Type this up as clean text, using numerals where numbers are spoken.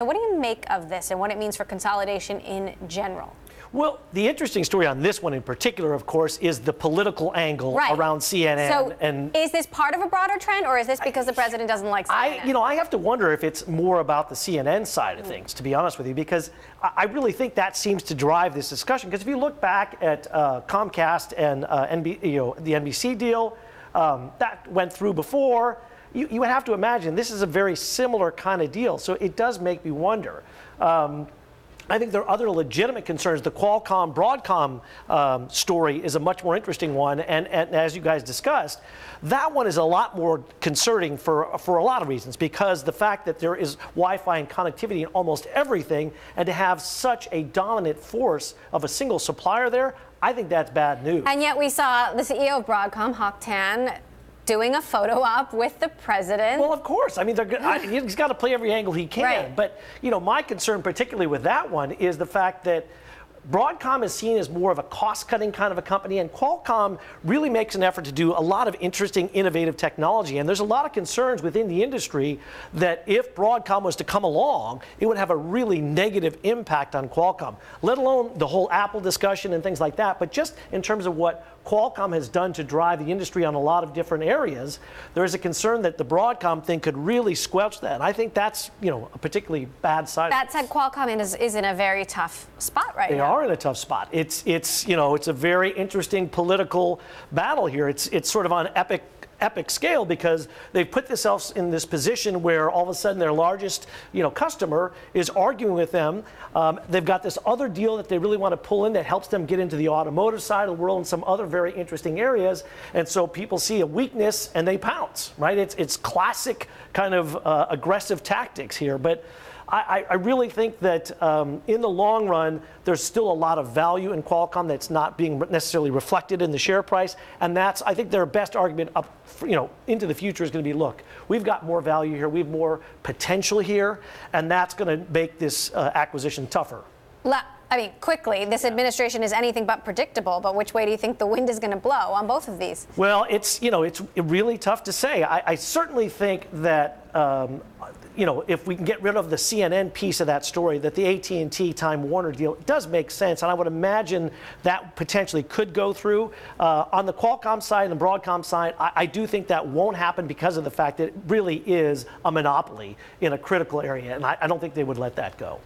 What do you make of this and what it means for consolidation in general? Well, the interesting story on this one in particular, of course, is the political angle around CNN. So is this part of a broader trend, or is this because the president doesn't like CNN? I have to wonder if it's more about the CNN side of things, to be honest with you, because I really think that seems to drive this discussion. Because if you look back at Comcast and the NBC deal, that went through before. You would have to imagine this is a very similar kind of deal. So it does make me wonder. I think there are other legitimate concerns. The Qualcomm Broadcom story is a much more interesting one, and as you guys discussed, that one is a lot more concerning for a lot of reasons, because the fact that there is Wi-Fi and connectivity in almost everything, and to have such a dominant force of a single supplier there, I think that's bad news. And yet we saw the CEO of Broadcom, Chang, doing a photo op with the president. Well, of course. I mean, he's got to play every angle he can. Right. But, my concern particularly with that one is the fact that Broadcom is seen as more of a cost-cutting kind of a company, and Qualcomm really makes an effort to do a lot of interesting, innovative technology. And there's a lot of concerns within the industry that if Broadcom was to come along, it would have a really negative impact on Qualcomm, let alone the whole Apple discussion and things like that. But just in terms of what Qualcomm has done to drive the industry on a lot of different areas, there is a concern that the Broadcom thing could really squelch that. And I think that's, a particularly bad side. That said, Qualcomm is in a very tough spot right now. They are in a tough spot. It's a very interesting political battle here. It's sort of on epic scale, because they've put themselves in this position where all of a sudden their largest customer is arguing with them. They've got this other deal that they really want to pull in that helps them get into the automotive side of the world and some other very interesting areas, and so people see a weakness and they pounce, right? It's classic kind of aggressive tactics here. But I really think that in the long run, there's still a lot of value in Qualcomm that's not being necessarily reflected in the share price. And that's, I think, their best argument up, into the future is going to be, look, we've got more value here, we have more potential here, and that's going to make this acquisition tougher. I mean, quickly, this administration is anything but predictable, but which way do you think the wind is going to blow on both of these? Well, it's really tough to say. I certainly think that, if we can get rid of the CNN piece of that story, that the AT&T Time Warner deal does make sense, and I would imagine that potentially could go through. On the Qualcomm side and the Broadcom side, I do think that won't happen because of the fact that it really is a monopoly in a critical area, and I don't think they would let that go.